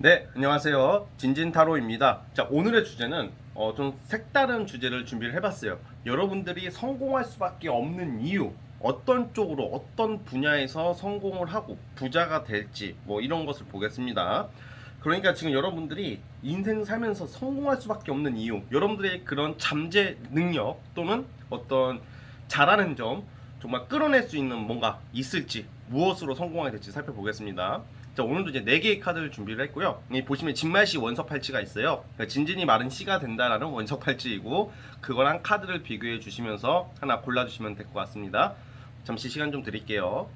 네, 안녕하세요. 진진타로입니다. 자, 오늘의 주제는 좀 색다른 주제를 준비를 해봤어요. 여러분들이 성공할 수밖에 없는 이유, 어떤 쪽으로, 어떤 분야에서 성공을 하고 부자가 될지, 뭐 이런 것을 보겠습니다. 그러니까 지금 여러분들이 인생 살면서 성공할 수밖에 없는 이유, 여러분들의 그런 잠재 능력 또는 어떤 잘하는 점, 정말 끌어낼 수 있는 뭔가 있을지, 무엇으로 성공하게 될지 살펴보겠습니다. 자, 오늘도 이제 4개의 카드를 준비를 했고요. 여기 보시면 진말시 원석팔찌가 있어요. 그러니까 진진이 말은 시가 된다라는 원석팔찌이고, 그거랑 카드를 비교해 주시면서 하나 골라주시면 될 것 같습니다. 잠시 시간 좀 드릴게요.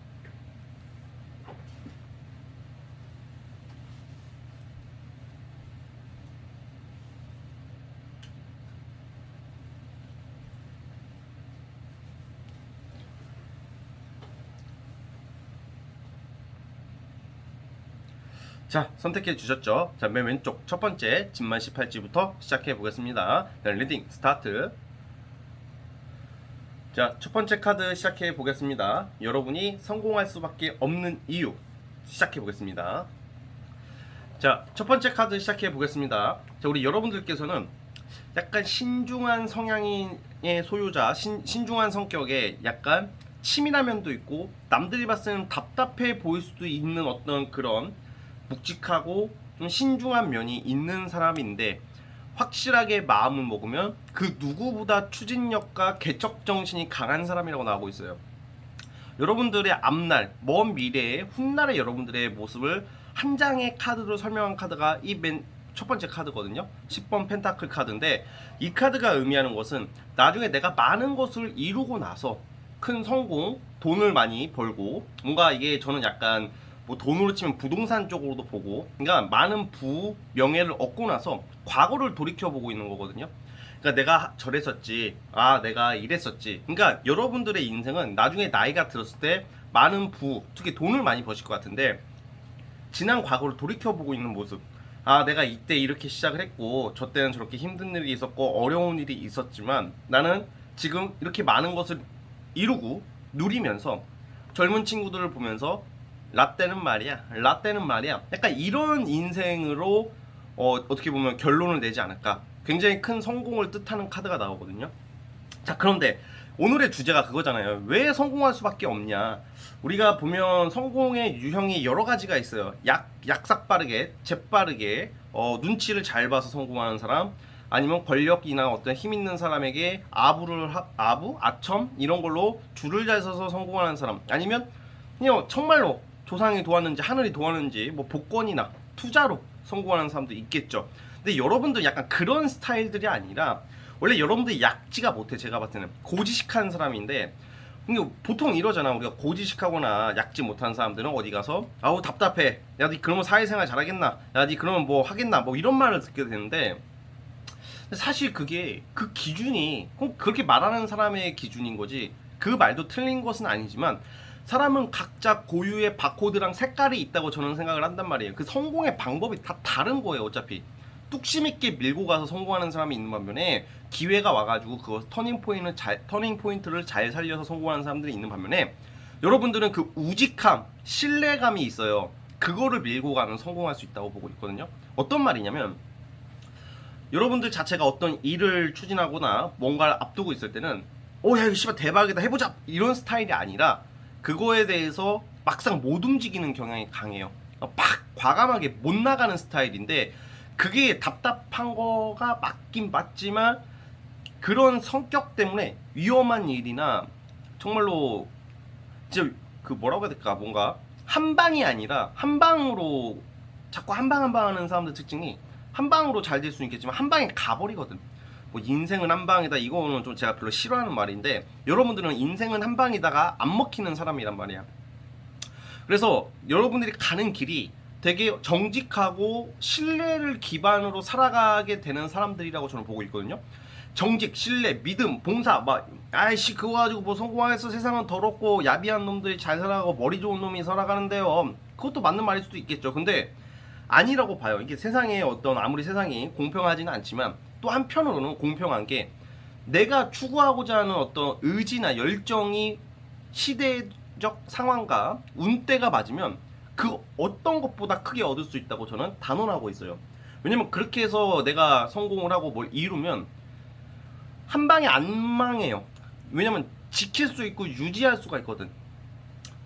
자, 선택해 주셨죠? 자, 맨 왼쪽 첫 번째 진만시 팔찌부터 시작해 보겠습니다. 자, 리딩 스타트. 자, 첫 번째 카드 시작해 보겠습니다. 여러분이 성공할 수밖에 없는 이유 시작해 보겠습니다. 자, 첫 번째 카드 시작해 보겠습니다. 자, 우리 여러분들께서는 약간 신중한 성향의 소유자, 신중한 성격에 약간 치밀한 면도 있고, 남들이 봤을 때는 답답해 보일 수도 있는 어떤 그런 묵직하고 좀 신중한 면이 있는 사람인데, 확실하게 마음을 먹으면 그 누구보다 추진력과 개척정신이 강한 사람이라고 나오고 있어요. 여러분들의 앞날, 먼 미래의 훗날의 여러분들의 모습을 한 장의 카드로 설명한 카드가 이 맨 첫 번째 카드거든요. 10번 펜타클 카드인데, 이 카드가 의미하는 것은 나중에 내가 많은 것을 이루고 나서 큰 성공, 돈을 많이 벌고, 뭔가 이게 저는 약간 뭐 돈으로 치면 부동산 쪽으로도 보고, 그러니까 많은 명예를 얻고 나서 과거를 돌이켜 보고 있는 거거든요. 그러니까 내가 저랬었지, 아 내가 이랬었지. 그러니까 여러분들의 인생은 나중에 나이가 들었을 때 많은 특히 돈을 많이 버실 것 같은데, 지난 과거를 돌이켜보고 있는 모습, 아 내가 이때 이렇게 시작을 했고 저 때는 저렇게 힘든 일이 있었고 어려운 일이 있었지만 나는 지금 이렇게 많은 것을 이루고 누리면서 젊은 친구들을 보면서 라떼는 말이야 약간 이런 인생으로 어떻게 보면 결론을 내지 않을까. 굉장히 큰 성공을 뜻하는 카드가 나오거든요. 자, 그런데 오늘의 주제가 그거잖아요. 왜 성공할 수밖에 없냐. 우리가 보면 성공의 유형이 여러 가지가 있어요. 약삭 빠르게, 재빠르게, 눈치를 잘 봐서 성공하는 사람, 아니면 권력이나 어떤 힘 있는 사람에게 아첨 이런 걸로 줄을 잘 서서 성공하는 사람, 아니면 그냥 정말로 조상이 도왔는지 하늘이 도왔는지 뭐 복권이나 투자로 성공하는 사람도 있겠죠. 근데 여러분도 약간 그런 스타일들이 아니라, 원래 여러분들이 약지가 못해. 제가 봤을 때는 고지식한 사람인데, 보통 이러잖아. 우리가 고지식하거나 약지 못한 사람들은 어디 가서 아우 답답해, 야 니 그러면 사회생활 잘하겠나, 야 니 그러면 뭐 하겠나, 뭐 이런 말을 듣게 되는데, 사실 그게 그 기준이 꼭 그렇게 말하는 사람의 기준인 거지, 그 말도 틀린 것은 아니지만, 사람은 각자 고유의 바코드랑 색깔이 있다고 저는 생각을 한단 말이에요. 그 성공의 방법이 다 다른 거예요. 어차피 뚝심 있게 밀고 가서 성공하는 사람이 있는 반면에, 기회가 와가지고 그거 터닝 포인트를 잘 살려서 성공하는 사람들이 있는 반면에, 여러분들은 그 우직함, 신뢰감이 있어요. 그거를 밀고 가면 성공할 수 있다고 보고 있거든요. 어떤 말이냐면, 여러분들 자체가 어떤 일을 추진하거나 뭔가를 앞두고 있을 때는 야 이거 씨발 대박이다 해보자 이런 스타일이 아니라, 그거에 대해서 막상 못 움직이는 경향이 강해요. 팍 과감하게 못 나가는 스타일인데, 그게 답답한 거가 맞긴 맞지만, 그런 성격 때문에 위험한 일이나 정말로 진짜 그 뭐라고 해야 될까, 뭔가 한 방이 아니라 한 방으로 자꾸 한 방 한 방 하는 사람들 특징이, 한 방으로 잘 될 수는 있겠지만 한 방에 가버리거든. 뭐 인생은 한 방이다, 이거는 좀 제가 별로 싫어하는 말인데, 여러분들은 인생은 한 방이다가 안 먹히는 사람이란 말이야. 그래서 여러분들이 가는 길이 되게 정직하고 신뢰를 기반으로 살아가게 되는 사람들이라고 저는 보고 있거든요. 정직, 신뢰, 믿음, 봉사, 막 아이씨 그거 가지고 뭐 성공하겠어, 세상은 더럽고 야비한 놈들이 잘 살아가고 머리 좋은 놈이 살아가는데요. 그것도 맞는 말일 수도 있겠죠. 근데 아니라고 봐요. 이게 세상에 어떤, 아무리 세상이 공평하지는 않지만, 또 한편으로는 공평한 게, 내가 추구하고자 하는 어떤 의지나 열정이 시대적 상황과 운때가 맞으면 그 어떤 것보다 크게 얻을 수 있다고 저는 단언하고 있어요. 왜냐면 그렇게 해서 내가 성공을 하고 뭘 이루면 한 방에 안 망해요. 왜냐면 지킬 수 있고 유지할 수가 있거든.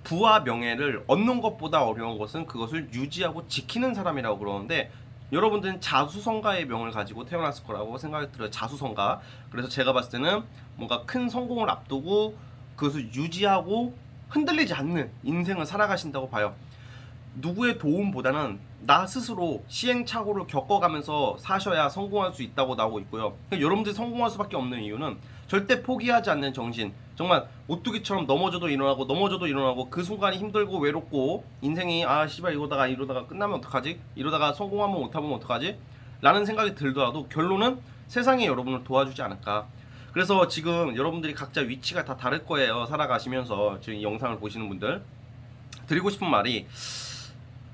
부와 명예를 얻는 것보다 어려운 것은 그것을 유지하고 지키는 사람이라고 그러는데, 여러분들은 자수성가의 명을 가지고 태어났을 거라고 생각이 들어요. 자수성가. 그래서 제가 봤을 때는 뭔가 큰 성공을 앞두고 그것을 유지하고 흔들리지 않는 인생을 살아가신다고 봐요. 누구의 도움보다는 나 스스로 시행착오를 겪어가면서 사셔야 성공할 수 있다고 나오고 있고요. 여러분들이 성공할 수밖에 없는 이유는 절대 포기하지 않는 정신, 정말 오뚜기처럼 넘어져도 일어나고 넘어져도 일어나고, 그 순간이 힘들고 외롭고 인생이 아 씨발 이러다가 끝나면 어떡하지? 이러다가 성공하면 못하면 어떡하지? 라는 생각이 들더라도 결론은 세상이 여러분을 도와주지 않을까. 그래서 지금 여러분들이 각자 위치가 다 다를 거예요. 살아가시면서 지금 이 영상을 보시는 분들 드리고 싶은 말이,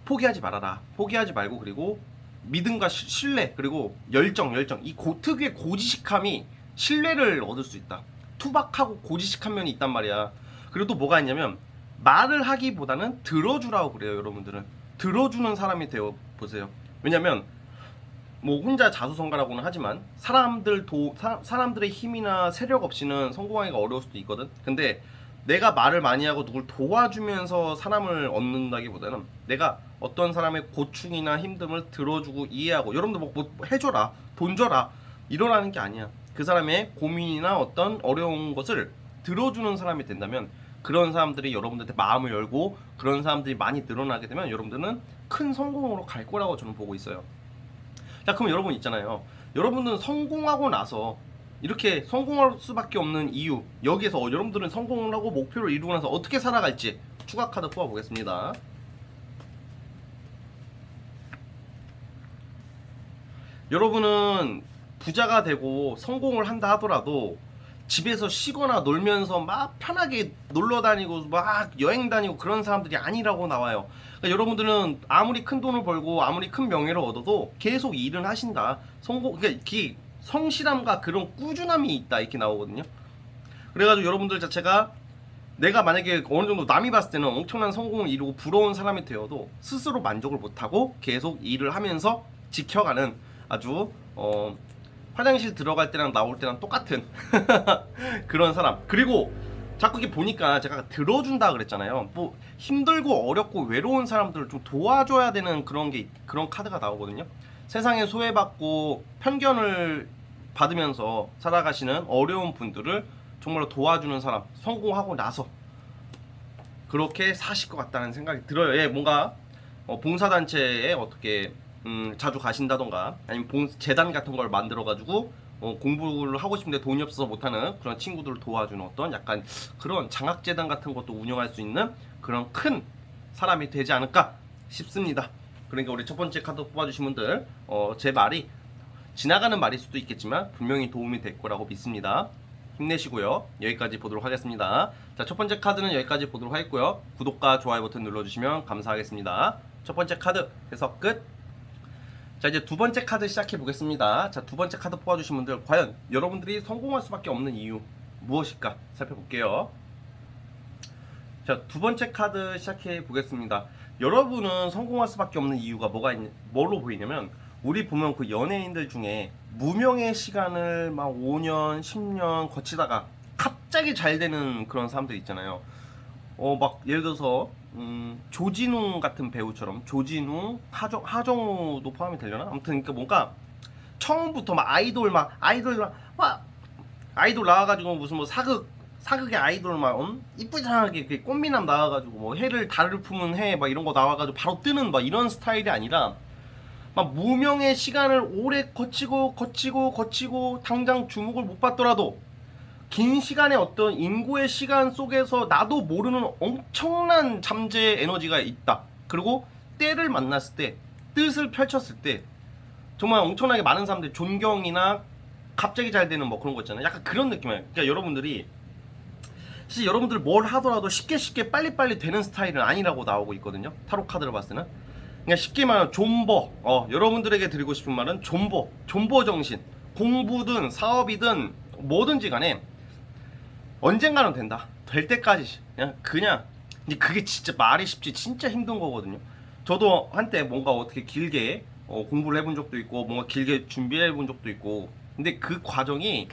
포기하지 말아라. 포기하지 말고, 그리고 믿음과 신뢰, 그리고 열정 이 특유의 고지식함이 신뢰를 얻을 수 있다. 투박하고 고지식한 면이 있단 말이야. 그리고 또 뭐가 있냐면, 말을 하기보다는 들어주라고 그래요. 여러분들은 들어주는 사람이 되어 보세요. 왜냐면 뭐 혼자 자수성가라고는 하지만 사람들의 힘이나 세력 없이는 성공하기가 어려울 수도 있거든. 근데 내가 말을 많이 하고 누굴 도와주면서 사람을 얻는다기보다는 내가 어떤 사람의 고충이나 힘듦을 들어주고 이해하고, 여러분들 뭐 해줘라, 돈 줘라 이러라는 게 아니야. 그 사람의 고민이나 어떤 어려운 것을 들어주는 사람이 된다면, 그런 사람들이 여러분들한테 마음을 열고 그런 사람들이 많이 늘어나게 되면 여러분들은 큰 성공으로 갈 거라고 저는 보고 있어요. 자, 그럼 여러분 있잖아요. 여러분들은 성공하고 나서 이렇게 성공할 수밖에 없는 이유, 여기에서 여러분들은 성공을 하고 목표를 이루고 나서 어떻게 살아갈지 추가 카드 뽑아 보겠습니다. 여러분은 부자가 되고 성공을 한다 하더라도 집에서 쉬거나 놀면서 막 편하게 놀러 다니고 막 여행 다니고 그런 사람들이 아니라고 나와요. 그러니까 여러분들은 아무리 큰 돈을 벌고 아무리 큰 명예를 얻어도 계속 일은 하신다. 그러니까 이게 성실함과 그런 꾸준함이 있다, 이렇게 나오거든요. 그래가지고 여러분들 자체가 내가 만약에 어느 정도 남이 봤을 때는 엄청난 성공을 이루고 부러운 사람이 되어도 스스로 만족을 못하고 계속 일을 하면서 지켜가는 아주 화장실 들어갈 때랑 나올 때랑 똑같은 그런 사람. 그리고 자꾸 이렇게 보니까 제가 들어준다 그랬잖아요. 뭐 힘들고 어렵고 외로운 사람들을 좀 도와줘야 되는 그런 카드가 나오거든요. 세상에 소외받고 편견을 받으면서 살아가시는 어려운 분들을 정말로 도와주는 사람, 성공하고 나서 그렇게 사실 것 같다는 생각이 들어요. 예, 뭔가 봉사단체에 어떻게 자주 가신다던가, 아니면 재단 같은 걸 만들어가지고 공부를 하고 싶은데 돈이 없어서 못하는 그런 친구들을 도와주는 어떤 약간 그런 장학재단 같은 것도 운영할 수 있는 그런 큰 사람이 되지 않을까 싶습니다. 그러니까 우리 첫 번째 카드 뽑아주신 분들, 제 말이 지나가는 말일 수도 있겠지만 분명히 도움이 될 거라고 믿습니다. 힘내시고요. 여기까지 보도록 하겠습니다. 자, 첫 번째 카드는 여기까지 보도록 하겠고요. 구독과 좋아요 버튼 눌러주시면 감사하겠습니다. 첫 번째 카드 해석 끝. 자, 이제 두 번째 카드 시작해 보겠습니다. 자, 두 번째 카드 뽑아주신 분들, 과연 여러분들이 성공할 수밖에 없는 이유 무엇일까 살펴볼게요. 자, 두 번째 카드 시작해 보겠습니다. 여러분은 성공할 수밖에 없는 이유가 뭐로 보이냐면, 우리 보면 그 연예인들 중에 무명의 시간을 막 5년, 10년 거치다가 갑자기 잘 되는 그런 사람들 있잖아요. 막 예를 들어서 조진웅 같은 배우처럼, 조진웅, 하정우도 포함이 되려나? 아무튼 그러니까 뭔가 처음부터 막 아이돌 나와가지고 무슨 뭐 사극의 아이돌 막 이쁘장하게 꽃미남 나와가지고 뭐 해를 달을 품은 해 막 이런 거 나와가지고 바로 뜨는 막 이런 스타일이 아니라, 막 무명의 시간을 오래 거치고 당장 주목을 못 받더라도 긴 시간의 어떤 인고의 시간 속에서 나도 모르는 엄청난 잠재의 에너지가 있다. 그리고 때를 만났을 때, 뜻을 펼쳤을 때 정말 엄청나게 많은 사람들이 존경이나 갑자기 잘 되는 뭐 그런 거 있잖아요. 약간 그런 느낌이에요. 그러니까 여러분들이 사실 여러분들 뭘 하더라도 쉽게 빨리빨리 되는 스타일은 아니라고 나오고 있거든요. 타로 카드를 봤을 때는. 그러니까 쉽게 말하면 존버. 여러분들에게 드리고 싶은 말은 존버 정신. 공부든 사업이든 뭐든지 간에 언젠가는 된다. 될 때까지 그냥 근데 그게 진짜 말이 쉽지 진짜 힘든 거거든요. 저도 한때 뭔가 어떻게 길게 공부를 해본 적도 있고 뭔가 길게 준비해 본 적도 있고 근데 그 과정이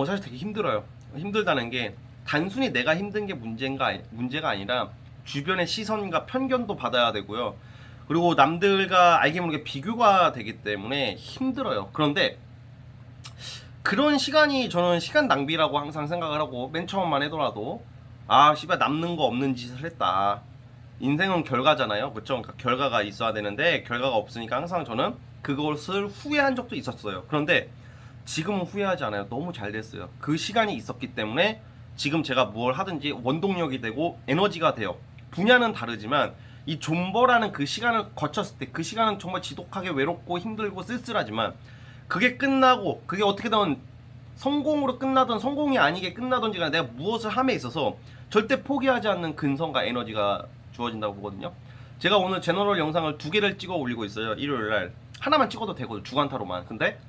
사실 되게 힘들어요. 힘들다는 게 단순히 내가 힘든 게 문제가 아니라 주변의 시선과 편견도 받아야 되고요. 그리고 남들과 알게 모르게 비교가 되기 때문에 힘들어요. 그런데 그런 시간이 저는 시간 낭비라고 항상 생각을 하고 맨 처음만 하더라도 아 씨발 남는 거 없는 짓을 했다. 인생은 결과잖아요. 그쵸? 그러니까 결과가 있어야 되는데 결과가 없으니까 항상 저는 그것을 후회한 적도 있었어요. 그런데 지금은 후회하지 않아요. 너무 잘 됐어요. 그 시간이 있었기 때문에 지금 제가 뭘 하든지 원동력이 되고 에너지가 돼요. 분야는 다르지만 이 존버라는 그 시간을 거쳤을 때 그 시간은 정말 지독하게 외롭고 힘들고 쓸쓸하지만 그게 끝나고 그게 어떻게든 성공으로 끝나든 성공이 아니게 끝나든지 간에 내가 무엇을 함에 있어서 절대 포기하지 않는 근성과 에너지가 주어진다고 보거든요. 제가 오늘 제너럴 영상을 2개를 찍어 올리고 있어요. 일요일날 하나만 찍어도 되거든요. 주간타로만. 근데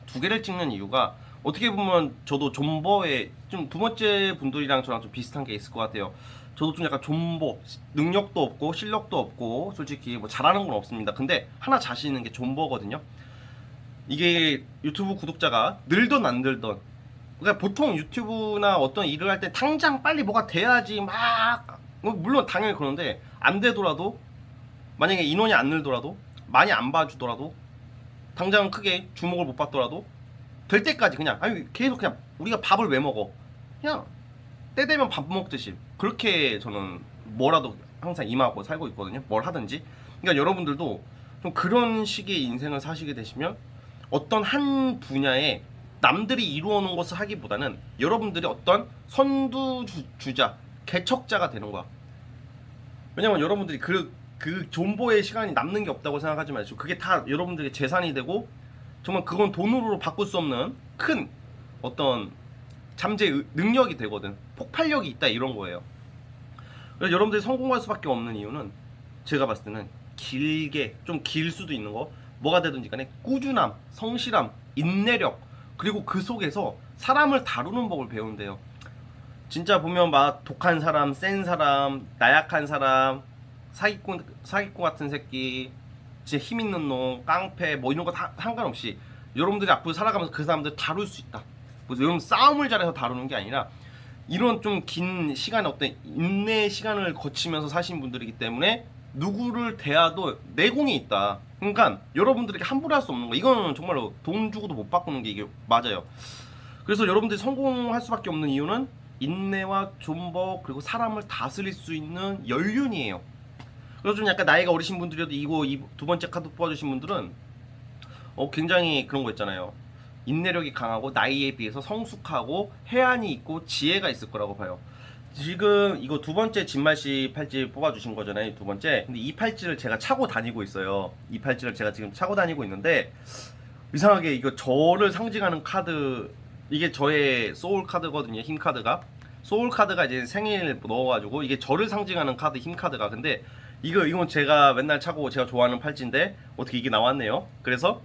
2개를 찍는 이유가 어떻게 보면 저도 존버에 좀 두 번째 분들이랑 저랑 좀 비슷한 게 있을 것 같아요. 저도 좀 약간 존버 능력도 없고 실력도 없고 솔직히 뭐 잘하는 건 없습니다. 근데 하나 자신 있는 게 존버거든요. 이게 유튜브 구독자가 늘던 안 늘던 그러니까 보통 유튜브나 어떤 일을 할 때 당장 빨리 뭐가 돼야지 막 물론 당연히 그런데 안 되더라도 만약에 인원이 안 늘더라도 많이 안 봐주더라도 당장 크게 주목을 못 받더라도 될 때까지 그냥 아니 계속 그냥 우리가 밥을 왜 먹어 그냥 때 되면 밥 먹듯이 그렇게 저는 뭐라도 항상 임하고 살고 있거든요. 뭘 하든지. 그러니까 여러분들도 좀 그런 식의 인생을 사시게 되시면 어떤 한 분야에 남들이 이루어놓은 것을 하기보다는 여러분들이 어떤 선두주자, 개척자가 되는 거야. 왜냐면 여러분들이 그 존버의 시간이 남는 게 없다고 생각하지 마시고 그게 다 여러분들의 재산이 되고 정말 그건 돈으로 바꿀 수 없는 큰 어떤 잠재 능력이 되거든. 폭발력이 있다 이런 거예요. 그래서 여러분들이 성공할 수밖에 없는 이유는 제가 봤을 때는 길게 좀 길 수도 있는 거 뭐가 되든지 간에 꾸준함, 성실함, 인내력 그리고 그 속에서 사람을 다루는 법을 배운대요. 진짜 보면 막 독한 사람, 센 사람, 나약한 사람, 사기꾼 같은 새끼, 진짜 힘 있는 놈, 깡패 뭐 이런 거 다 상관없이 여러분들이 앞으로 살아가면서 그 사람들 다룰 수 있다. 그래서 여러분 싸움을 잘해서 다루는 게 아니라 이런 좀 긴 시간 어떤 인내의 시간을 거치면서 사신 분들이기 때문에 누구를 대해도 내공이 있다. 그러니까 여러분들에게 함부로 할 수 없는 거. 이거는 정말로 돈 주고도 못 바꾸는 게 이게 맞아요. 그래서 여러분들이 성공할 수밖에 없는 이유는 인내와 존버 그리고 사람을 다스릴 수 있는 연륜이에요. 그래서 좀 약간 나이가 어리신 분들이라도 이 두 번째 카드 뽑아주신 분들은 굉장히 그런 거 있잖아요. 인내력이 강하고 나이에 비해서 성숙하고 해안이 있고 지혜가 있을 거라고 봐요. 지금 이거 두 번째 진말씨 팔찌 뽑아주신 거잖아요. 두 번째. 근데 이 팔찌를 제가 차고 다니고 있어요. 이 팔찌를 제가 지금 차고 다니고 있는데 이상하게 이거 저를 상징하는 카드 이게 저의 소울 카드거든요. 힘 카드가. 소울 카드가 이제 생일 넣어가지고 이게 저를 상징하는 카드 힘 카드가. 근데 이건 제가 맨날 차고 제가 좋아하는 팔찌인데 어떻게 이게 나왔네요. 그래서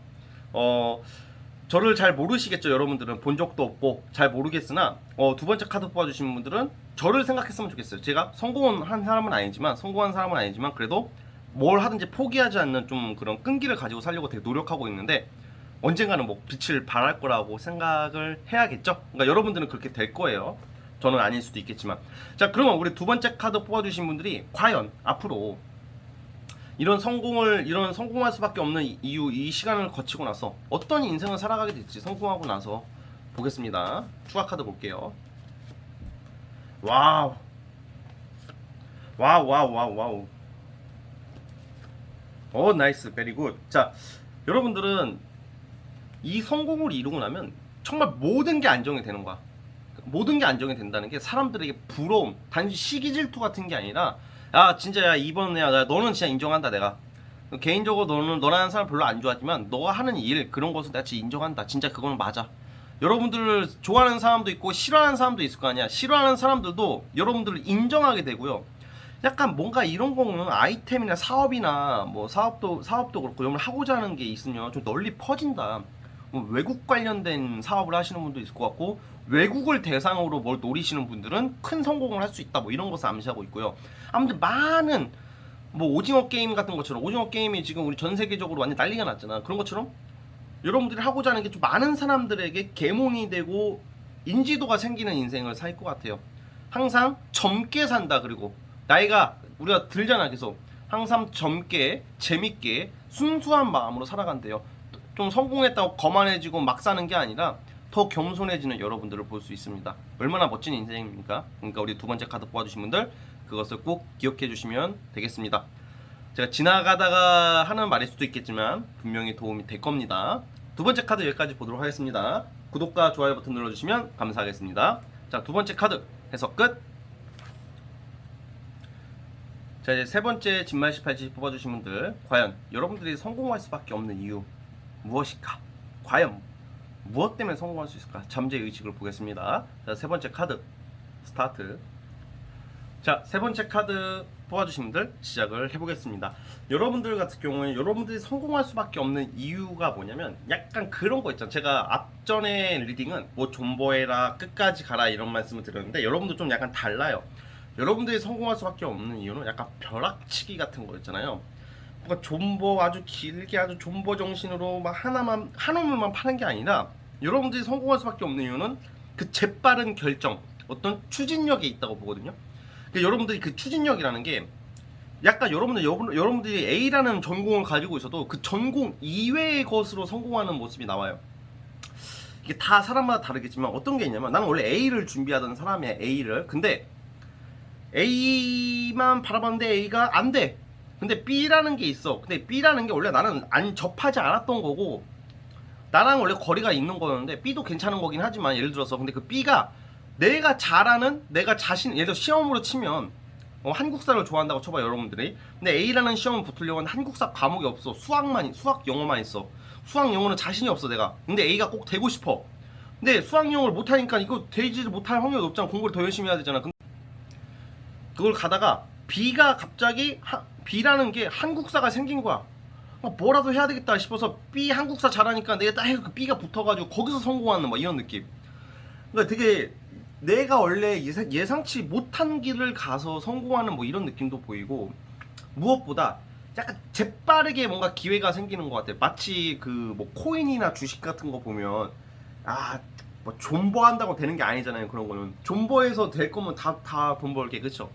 저를 잘 모르시겠죠. 여러분들은 본 적도 없고 잘 모르겠으나 두 번째 카드 뽑아주신 분들은 저를 생각했으면 좋겠어요. 제가 성공한 사람은 아니지만 그래도 뭘 하든지 포기하지 않는 좀 그런 끈기를 가지고 살려고 되게 노력하고 있는데 언젠가는 뭐 빛을 발할 거라고 생각을 해야겠죠. 그러니까 여러분들은 그렇게 될 거예요. 저는 아닐 수도 있겠지만. 자, 그러면 우리 두 번째 카드 뽑아주신 분들이 과연 앞으로 이런 성공할 수밖에 없는 이유, 이 시간을 거치고 나서 어떤 인생을 살아가게 될지 성공하고 나서 보겠습니다. 추가 카드 볼게요. 와우. 와우. 나이스. 베리 굿. 자, 여러분들은 이 성공을 이루고 나면 정말 모든 게 안정이 되는 거야. 모든 게 안정이 된다는 게 사람들에게 부러움, 단지 시기 질투 같은 게 아니라 야 진짜 야 이번에 야 너는 진짜 인정한다 내가 개인적으로 너라는 사람 별로 안 좋아하지만 너가 하는 일 그런 것을 내가 진짜 인정한다. 진짜 그거는 맞아. 여러분들을 좋아하는 사람도 있고 싫어하는 사람도 있을 거 아니야. 싫어하는 사람들도 여러분들을 인정하게 되고요. 약간 뭔가 이런 거는 아이템이나 사업이나 뭐 사업도 그렇고 여러분 하고자 하는 게 있으면 좀 널리 퍼진다. 뭐 외국 관련된 사업을 하시는 분도 있을 것 같고, 외국을 대상으로 뭘 노리시는 분들은 큰 성공을 할 수 있다, 뭐 이런 것을 암시하고 있고요. 아무튼 많은 뭐 오징어 게임 같은 것처럼, 오징어 게임이 지금 우리 전 세계적으로 완전 난리가 났잖아. 그런 것처럼 여러분들이 하고자 하는 게 좀 많은 사람들에게 계몽이 되고 인지도가 생기는 인생을 살 것 같아요. 항상 젊게 산다. 그리고 나이가 우리가 들잖아. 계속 항상 젊게 재밌게 순수한 마음으로 살아간대요. 좀 성공했다고 거만해지고 막 사는 게 아니라 더 겸손해지는 여러분들을 볼 수 있습니다. 얼마나 멋진 인생입니까? 그러니까 우리 두 번째 카드 뽑아주신 분들, 그것을 꼭 기억해 주시면 되겠습니다. 제가 지나가다가 하는 말일 수도 있겠지만 분명히 도움이 될 겁니다. 두 번째 카드 여기까지 보도록 하겠습니다. 구독과 좋아요 버튼 눌러주시면 감사하겠습니다. 자, 두 번째 카드 해석 끝. 자, 이제 세 번째 진말 18지 뽑아주신 분들, 과연 여러분들이 성공할 수밖에 없는 이유 무엇일까? 과연 무엇 때문에 성공할 수 있을까? 잠재의 의식을 보겠습니다. 자, 세 번째 카드 스타트. 자, 세 번째 카드 뽑아주신 분들 시작을 해보겠습니다. 여러분들 같은 경우에 여러분들이 성공할 수밖에 없는 이유가 뭐냐면 약간 그런 거 있잖아요. 제가 앞전에 리딩은 뭐 존버해라, 끝까지 가라 이런 말씀을 드렸는데, 여러분들 좀 약간 달라요. 여러분들이 성공할 수밖에 없는 이유는 약간 벼락치기 같은 거 있잖아요. 뭔가 존버 아주 길게 아주 존버 정신으로 막 하나만 한 우물만 파는 게 아니라, 여러분들이 성공할 수밖에 없는 이유는 그 재빠른 결정, 어떤 추진력이 있다고 보거든요. 그러니까 여러분들이 그 추진력이라는 게 약간 여러분들이 A라는 전공을 가지고 있어도 그 전공 이외의 것으로 성공하는 모습이 나와요. 이게 다 사람마다 다르겠지만 어떤 게 있냐면, 나는 원래 A를 준비하던 사람이야. A를. 근데 A만 바라봤는데 A가 안 돼. 근데 B라는 게 있어. 근데 B라는 게 원래 나는 접하지 않았던 거고, 나랑 원래 거리가 있는 거였는데 B도 괜찮은 거긴 하지만, 예를 들어서 근데 그 B가 내가 잘하는, 내가 자신, 예를 들어 시험으로 치면 한국사를 좋아한다고 쳐봐 여러분들이. 근데 A라는 시험을 붙으려고 하는 한국사 과목이 없어. 수학 영어만 있어. 수학 영어는 자신이 없어 내가. 근데 A가 꼭 되고 싶어. 근데 수학 영어를 못하니까 이거 되지를 못할 확률이 높잖아. 공부를 더 열심히 해야 되잖아. 그걸 가다가 B가 갑자기 B라는 게 한국사가 생긴 거야. 뭐라도 해야 되겠다 싶어서 B 한국사 잘하니까 내가 딱 해서 그 B가 붙어가지고 거기서 성공하는 뭐 이런 느낌. 그러니까 되게 내가 원래 예상치 못한 길을 가서 성공하는 뭐 이런 느낌도 보이고, 무엇보다 약간 재빠르게 뭔가 기회가 생기는 것 같아요. 마치 그 뭐 코인이나 주식 같은 거 보면 뭐 존버한다고 되는 게 아니잖아요. 그런 거는 존버해서 될 거면 다 돈 벌게, 그쵸?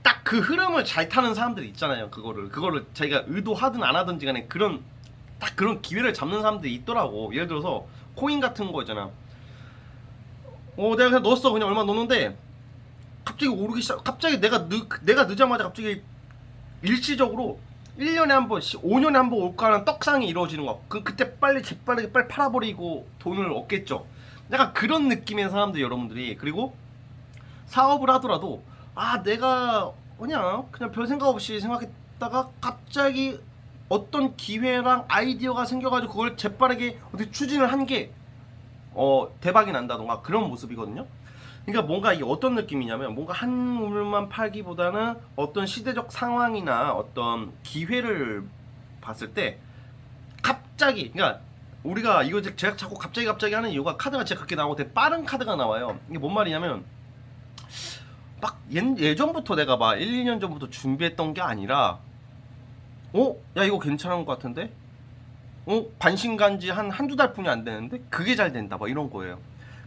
딱 그 흐름을 잘 타는 사람들이 있잖아요. 그거를 자기가 의도하든 안 하든지 간에 딱 그런 기회를 잡는 사람들이 있더라고. 예를 들어서 코인 같은 거 있잖아. 내가 그냥 넣었어. 그냥 얼마 넣었는데 갑자기 오르기 시작. 갑자기 내가 늦자마자 갑자기 일시적으로 1년에 한 번, 5년에 한 번 올까 하는 떡상이 이루어지는 거야. 그때 재빠르게 팔아버리고 돈을 얻겠죠. 약간 그런 느낌의 사람들 여러분들이. 그리고 사업을 하더라도 내가 그냥 별 생각 없이 생각했다가 갑자기 어떤 기회랑 아이디어가 생겨가지고 그걸 재빠르게 어떻게 추진을 한 게 대박이 난다던가 그런 모습이거든요. 그러니까 뭔가 이게 어떤 느낌이냐면, 뭔가 한 우물만 팔기보다는 어떤 시대적 상황이나 어떤 기회를 봤을 때 갑자기, 그러니까 우리가 이거 제가 자꾸 갑자기 하는 이유가, 카드가 제가 그렇게 나오고 되게 빠른 카드가 나와요. 이게 뭔 말이냐면, 막 예전부터 내가 막 1, 2년 전부터 준비했던 게 아니라, 야 이거 괜찮은 것 같은데? 관심간지 한두 달뿐이 안 되는데 그게 잘 된다, 뭐 이런 거예요.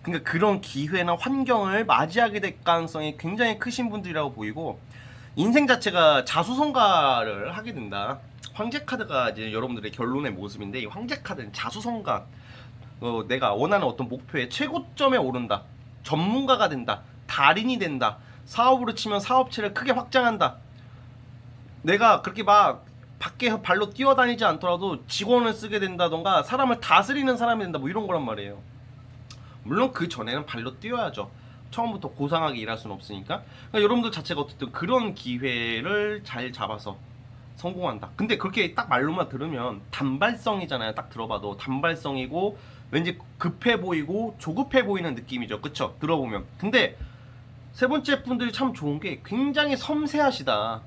그러니까 그런 기회나 환경을 맞이하게 될 가능성이 굉장히 크신 분들이라고 보이고, 인생 자체가 자수성가를 하게 된다. 황제 카드가 이제 여러분들의 결론의 모습인데, 이 황제 카드는 자수성가, 내가 원하는 어떤 목표의 최고점에 오른다, 전문가가 된다, 달인이 된다, 사업으로 치면 사업체를 크게 확장한다. 내가 그렇게 막 밖에 발로 뛰어다니지 않더라도 직원을 쓰게 된다던가 사람을 다스리는 사람이 된다, 뭐 이런 거란 말이에요. 물론 그 전에는 발로 뛰어야죠. 처음부터 고상하게 일할 수는 없으니까. 그러니까 여러분들 자체가 어쨌든 그런 기회를 잘 잡아서 성공한다. 근데 그렇게 딱 말로만 들으면 단발성이잖아요. 딱 들어봐도 단발성이고 왠지 급해 보이고 조급해 보이는 느낌이죠. 그쵸? 들어보면. 근데 세 번째 분들이 참 좋은 게 굉장히 섬세하시고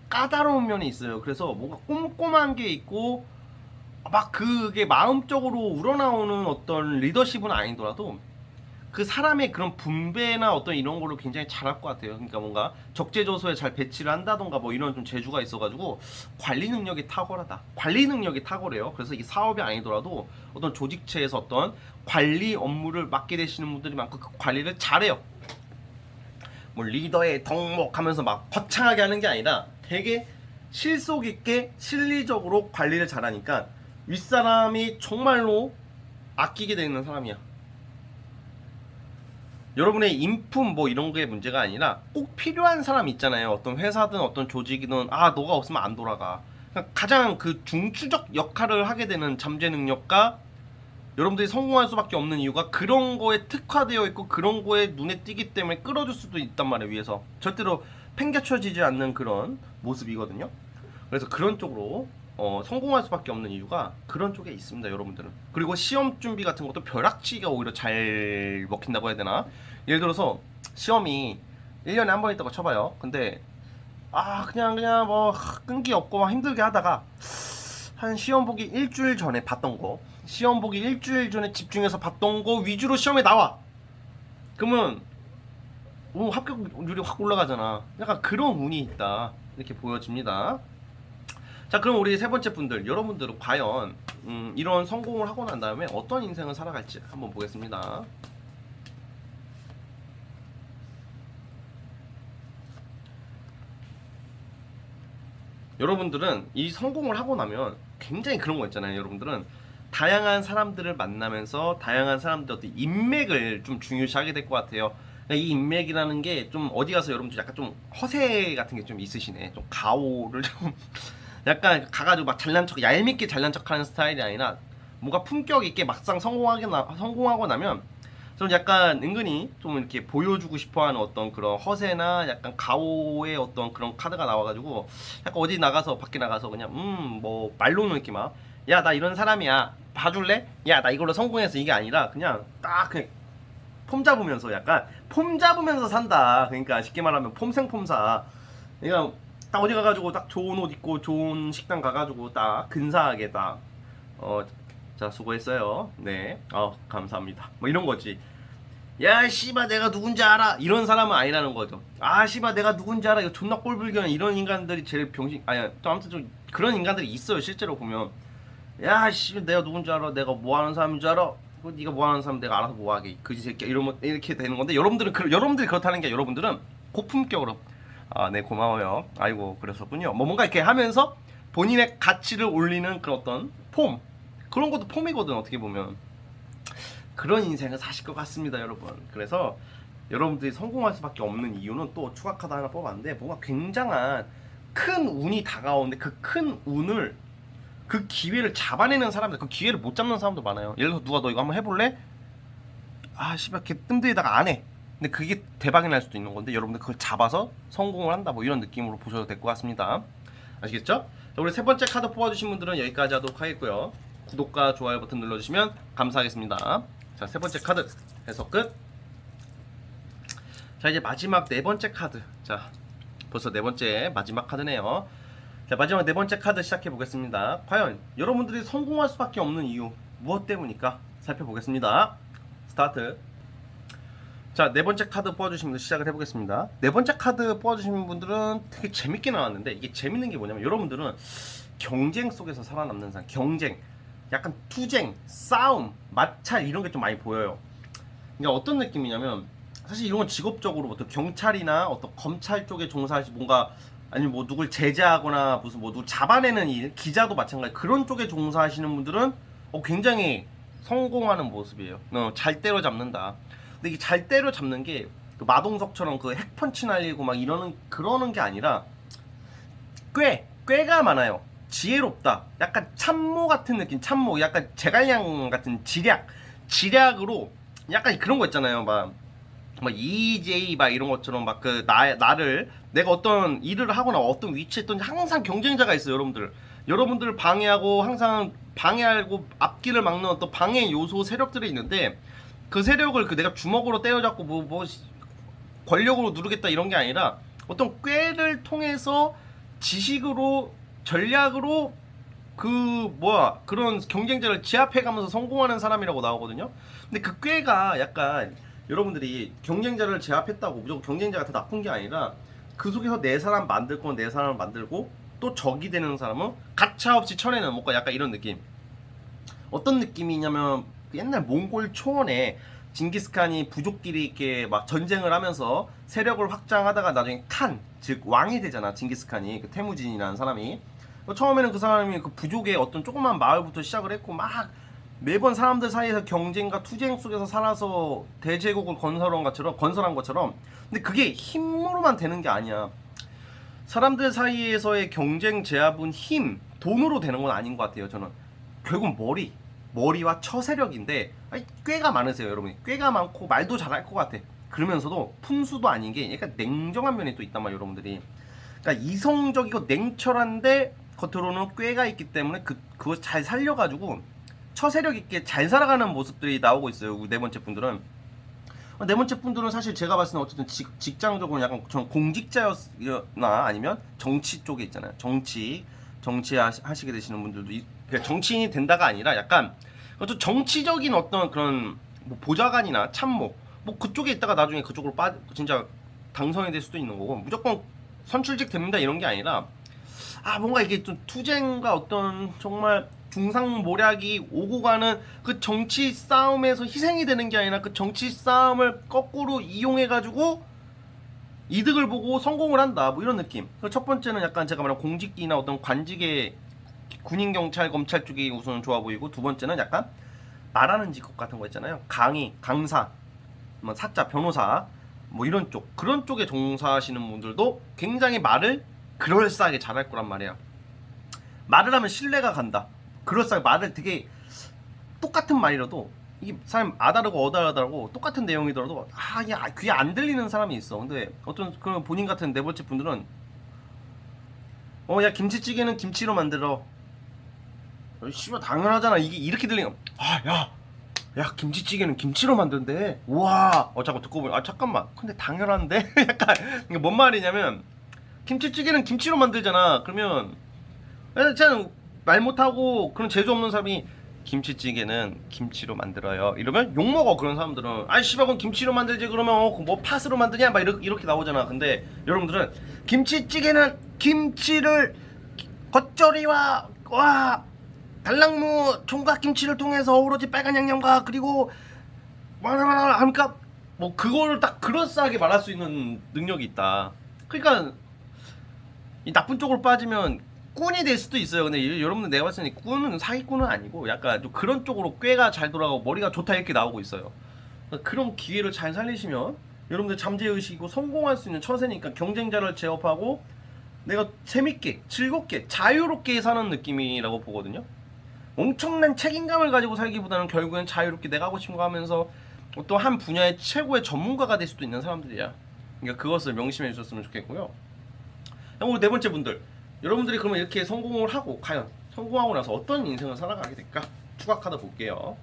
까다로운 면이 있어요. 그래서 뭔가 꼼꼼한 게 있고 막 그게 마음적으로 우러나오는 어떤 리더십은 아니더라도 그 사람의 그런 분배나 어떤 이런 걸로 굉장히 잘할 것 같아요. 그러니까 뭔가 적재조소에 잘 배치를 한다던가 뭐 이런 좀 재주가 있어가지고 관리 능력이 탁월하다. 관리 능력이 탁월해요. 그래서 이 사업이 아니더라도 어떤 조직체에서 어떤 관리 업무를 맡게 되시는 분들이 많고 그 관리를 잘해요. 뭐 리더의 덕목하면서 막 거창하게 하는 게 아니라 되게 실속 있게 실리적으로 관리를 잘하니까 윗사람이 정말로 아끼게 되는 사람이야. 여러분의 인품 뭐 이런 게 문제가 아니라 꼭 필요한 사람 있잖아요. 어떤 회사든 어떤 조직이든 아 너가 없으면 안 돌아가. 그러니까 가장 그 중추적 역할을 하게 되는 잠재 능력과 여러분들이 성공할 수밖에 없는 이유가 그런 거에 특화되어 있고 그런 거에 눈에 띄기 때문에 끌어줄 수도 있단 말이에요. 위에서 절대로 팽개쳐지지 않는 그런 모습이거든요. 그래서 그런 쪽으로 성공할 수밖에 없는 이유가 그런 쪽에 있습니다, 여러분들은. 그리고 시험 준비 같은 것도 벼락치기가 오히려 잘 먹힌다고 해야 되나? 예를 들어서 시험이 1년에 한 번 있다고 쳐봐요. 근데 그냥 뭐 끈기 없고 막 힘들게 하다가 한 시험 보기 일주일 전에 봤던 거, 시험 보기 일주일 전에 집중해서 봤던 거 위주로 시험에 나와. 그러면 합격률이 확 올라가잖아. 약간 그런 운이 있다 이렇게 보여집니다. 자, 그럼 우리 세 번째 분들, 여러분들은 과연 이런 성공을 하고 난 다음에 어떤 인생을 살아갈지 한번 보겠습니다. 여러분들은 이 성공을 하고 나면 굉장히 그런 거 있잖아요. 여러분들은 다양한 사람들을 만나면서 다양한 사람들 어떤 인맥을 좀 중요시하게 될 것 같아요. 그러니까 이 인맥이라는 게 좀 어디 가서 여러분들 약간 좀 허세 같은 게 좀 있으시네. 좀 가오를 좀 약간 가가지고 막 잘난 척, 얄밉게 잘난 척하는 스타일이 아니라 뭔가 품격 있게 막상 성공하고 나면 좀 약간 은근히 좀 이렇게 보여주고 싶어하는 어떤 그런 허세나 약간 가오의 어떤 그런 카드가 나와가지고 약간 어디 나가서 밖에 나가서 그냥 뭐 말로는 이렇게 막 야 나 이런 사람이야 봐줄래? 야 나 이걸로 성공해서 이게 아니라 그냥 딱 그냥 폼 잡으면서 약간 폼 잡으면서 산다. 그러니까 쉽게 말하면 폼생폼사. 그러니까 딱 어디 가가지고 딱 좋은 옷 입고 좋은 식당 가가지고 딱 근사하게 딱 자 수고했어요. 네. 감사합니다. 뭐 이런 거지. 야 씨발 내가 누군지 알아 이런 사람은 아니라는 거죠. 씨발 내가 누군지 알아 이거 존나 꼴불견 이런 인간들이 제일 병신 아니야. 또 아무튼 좀 그런 인간들이 있어요 실제로 보면. 야 씨발 내가 누군지 알아 내가 뭐 하는 사람인 줄 알아 네가 뭐 하는 사람 내가 알아서 뭐 하게 그지 새끼야 이러면 이렇게 되는 건데 여러분들이 그렇다는 게 여러분들은 고품격으로 네 고마워요. 아이고 그랬었군요. 뭐 뭔가 이렇게 하면서 본인의 가치를 올리는 그런 어떤 폼 그런 것도 폼이거든 어떻게 보면. 그런 인생을 사실 것 같습니다 여러분. 그래서 여러분들이 성공할 수밖에 없는 이유는 또 추가 카드 하나 뽑았는데 뭔가 굉장한 큰 운이 다가오는데 그 큰 운을 그 기회를 잡아내는 사람들 그 기회를 못 잡는 사람도 많아요. 예를 들어서 누가 너 이거 한번 해볼래? 씨발 걔 뜸들이다가 안 해. 근데 그게 대박이 날 수도 있는 건데 여러분들 그걸 잡아서 성공을 한다 뭐 이런 느낌으로 보셔도 될 것 같습니다. 아시겠죠? 자, 우리 세 번째 카드 뽑아주신 분들은 여기까지 하도록 하겠고요. 구독과 좋아요 버튼 눌러주시면 감사하겠습니다. 자, 세 번째 카드 해석 끝. 자, 이제 마지막 네 번째 카드. 자, 벌써 네 번째 마지막 카드네요. 자, 마지막 네 번째 카드 시작해 보겠습니다. 과연 여러분들이 성공할 수밖에 없는 이유 무엇 때문일까 살펴보겠습니다. 스타트. 자, 네 번째 카드 뽑아주신 분들 시작을 해보겠습니다. 네 번째 카드 뽑아주신 분들은 되게 재밌게 나왔는데 이게 재밌는 게 뭐냐면 여러분들은 경쟁 속에서 살아남는 사람, 경쟁, 약간 투쟁, 싸움, 마찰 이런 게 좀 많이 보여요. 그러니까 어떤 느낌이냐면 사실 이런 건 직업적으로 어떤 경찰이나 어떤 검찰 쪽에 종사하시 뭔가 아니면 뭐 누굴 제재하거나 무슨 뭐 누굴 잡아내는 일, 기자도 마찬가지 그런 쪽에 종사하시는 분들은 굉장히 성공하는 모습이에요. 잘 때려잡는다. 근데 이게 잘 때려잡는 게 그 마동석처럼 그 핵펀치 날리고 막 그러는 게 아니라 꾀가 많아요. 지혜롭다. 약간 참모 같은 느낌. 참모. 약간 제갈량 같은 지략으로 약간 그런 거 있잖아요. 막 EJ 막 이런 것처럼 막 그 나를 내가 어떤 일을 하거나 어떤 위치에 있든지 항상 경쟁자가 있어요, 여러분들을 방해하고 항상 방해하고 앞길을 막는 어떤 방해 요소 세력들이 있는데 그 세력을 내가 주먹으로 때려잡고 뭐 권력으로 누르겠다 이런 게 아니라 어떤 꾀를 통해서 지식으로 전략으로 그 뭐야 그런 경쟁자를 제압해가면서 성공하는 사람이라고 나오거든요. 근데 그 꾀가 약간 여러분들이 경쟁자를 제압했다고 무조건 경쟁자가 더 나쁜 게 아니라 그 속에서 내 사람 만들 건 내 사람을 만들고 또 적이 되는 사람은 가차없이 쳐내는 뭔가 약간 이런 느낌. 어떤 느낌이냐면 옛날 몽골 초원에 징기스칸이 부족끼리 이렇게 막 전쟁을 하면서 세력을 확장하다가 나중에 칸, 즉 왕이 되잖아. 징기스칸이 그 태무진이라는 사람이 처음에는 그 사람이 그 부족의 어떤 조그만 마을부터 시작을 했고 막 매번 사람들 사이에서 경쟁과 투쟁 속에서 살아서 대제국을 건설한 것처럼 근데 그게 힘으로만 되는 게 아니야. 사람들 사이에서의 경쟁 제압은 힘, 돈으로 되는 건 아닌 것 같아요. 저는 결국 머리와 처세력인데 꾀가 많으세요, 여러분이. 꾀가 많고 말도 잘할 것 같아. 그러면서도 푼수도 아닌 게 약간 냉정한 면이 또 있단 말이에요, 여러분들이. 그러니까 이성적이고 냉철한데 겉으로는 꾀가 있기 때문에 그거 잘 살려가지고 처세력 있게 잘 살아가는 모습들이 나오고 있어요. 네 번째 분들은. 네 번째 분들은 사실 제가 봤을 때는 어쨌든 직장적으로 약간 전 공직자였나 아니면 정치 쪽에 있잖아요. 정치 하시게 되시는 분들도 그러니까 정치인이 된다가 아니라 약간 좀 정치적인 어떤 그런 뭐 보좌관이나 참모 뭐 그쪽에 있다가 나중에 그쪽으로 진짜 당선이 될 수도 있는 거고 무조건 선출직 됩니다 이런 게 아니라 뭔가 이게 좀 투쟁과 어떤 정말 중상모략이 오고 가는 그 정치 싸움에서 희생이 되는 게 아니라 그 정치 싸움을 거꾸로 이용해가지고 이득을 보고 성공을 한다 뭐 이런 느낌. 첫 번째는 약간 제가 말한 공직이나 어떤 관직의 군인, 경찰, 검찰 쪽이 우선 좋아 보이고 두 번째는 약간 말하는 직업 같은 거 있잖아요. 강의, 강사, 뭐 사자, 변호사 뭐 이런 쪽 그런 쪽에 종사하시는 분들도 굉장히 말을 그럴싸하게 잘할 거란 말이야. 말을 하면 신뢰가 간다. 그럴싸하게 말을 되게 똑같은 말이라도 이게 사람 아다르고 어다르고 똑같은 내용이더라도 야 귀에 안 들리는 사람이 있어. 근데 어떤 그런 본인 같은 네 번째 분들은 야 김치찌개는 김치로 만들어. 씨발 당연하잖아. 이게 이렇게 들리면 야 김치찌개는 김치로 만든대. 우와. 자꾸 듣고 보니 잠깐만. 근데 당연한데? 약간 이게 뭔 말이냐면 김치찌개는 김치로 만들잖아. 그러면 참 말 못하고 그런 재주 없는 사람이 김치찌개는 김치로 만들어요 이러면 욕먹어. 그런 사람들은 씨발 그럼 김치로 만들지 그러면 뭐 팥으로 만드냐 막 이렇게 나오잖아. 근데 여러분들은 김치찌개는 김치를 겉절이와 달랑무 총각김치를 통해서 어우러진 빨간 양념과 그리고 하니까 뭐 그거를 딱 그럴싸하게 말할 수 있는 능력이 있다. 그러니까 이 나쁜 쪽으로 빠지면 꾼이 될 수도 있어요. 근데 여러분들 내가 봤을 때 꾼은 사기꾼은 아니고 약간 좀 그런 쪽으로 꾀가 잘 돌아가고 머리가 좋다 이렇게 나오고 있어요. 그런 기회를 잘 살리시면 여러분들 잠재의식이고 성공할 수 있는 처세니까 경쟁자를 제압하고 내가 재밌게 즐겁게 자유롭게 사는 느낌이라고 보거든요. 엄청난 책임감을 가지고 살기보다는 결국엔 자유롭게 내가 하고 싶은 거 하면서 또 한 분야의 최고의 전문가가 될 수도 있는 사람들이야. 그러니까 그것을 명심해 주셨으면 좋겠고요. 그리고 네 번째 분들, 여러분들이 그러면 이렇게 성공을 하고 과연 성공하고 나서 어떤 인생을 살아가게 될까? 추가 카드 볼게요.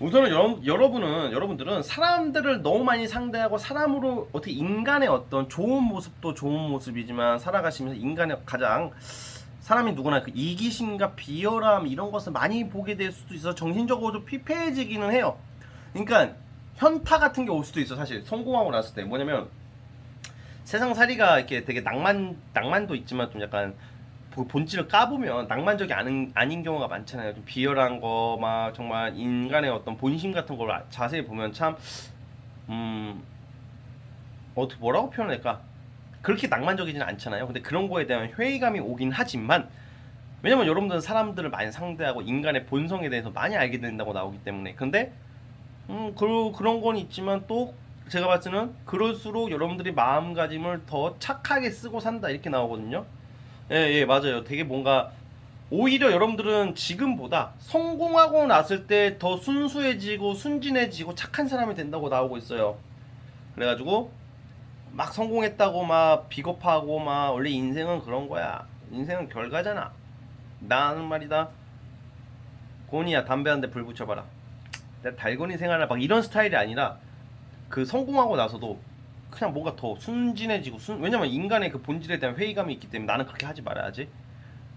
우선은 여러분들은 사람들을 너무 많이 상대하고 사람으로 어떻게 인간의 어떤 좋은 모습도 좋은 모습이지만 살아가시면서 인간의 가장 사람이 누구나 그 이기심과 비열함 이런 것을 많이 보게 될 수도 있어서 정신적으로 좀 피폐해지기는 해요. 그러니까 현타 같은 게 올 수도 있어. 사실 성공하고 났을 때 뭐냐면 세상살이가 이렇게 되게 낭만도 있지만 좀 약간 본질을 까보면 낭만적이 아닌 경우가 많잖아요. 좀 비열한 거, 막 정말 인간의 어떤 본심 같은 걸 자세히 보면 참, 어떻게 뭐라고 표현할까? 그렇게 낭만적이지는 않잖아요. 근데 그런 거에 대한 회의감이 오긴 하지만, 왜냐면 여러분들은 사람들을 많이 상대하고 인간의 본성에 대해서 많이 알게 된다고 나오기 때문에. 근데, 그런 건 있지만 또 제가 봤을 때는 그럴수록 여러분들이 마음가짐을 더 착하게 쓰고 산다 이렇게 나오거든요. 예, 맞아요. 되게 뭔가 오히려 여러분들은 지금보다 성공하고 났을 때 더 순수해지고 순진해지고 착한 사람이 된다고 나오고 있어요. 그래가지고 막 성공했다고 막 비겁하고 막 원래 인생은 그런 거야. 인생은 결과잖아. 나는 말이다. 고니야 담배 한 대 불 붙여봐라. 내 달고니 생활을 막 이런 스타일이 아니라 그 성공하고 나서도 그냥 뭔가 더 순진해지고 왜냐면 인간의 그 본질에 대한 회의감이 있기 때문에 나는 그렇게 하지 말아야지.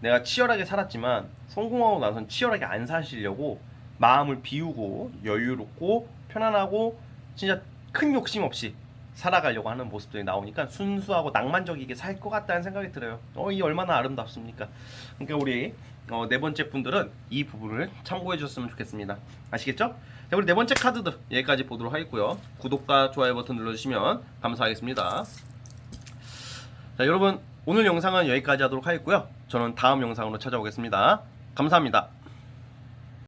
내가 치열하게 살았지만 성공하고 나선 치열하게 안 사시려고 마음을 비우고 여유롭고 편안하고 진짜 큰 욕심 없이 살아가려고 하는 모습들이 나오니까 순수하고 낭만적이게 살 것 같다는 생각이 들어요. 이 얼마나 아름답습니까? 그러니까 우리 네 번째 분들은 이 부분을 참고해 주셨으면 좋겠습니다. 아시겠죠? 자, 우리 네 번째 카드도 여기까지 보도록 하겠고요. 구독과 좋아요 버튼 눌러주시면 감사하겠습니다. 자, 여러분 오늘 영상은 여기까지 하도록 하겠고요. 저는 다음 영상으로 찾아오겠습니다. 감사합니다.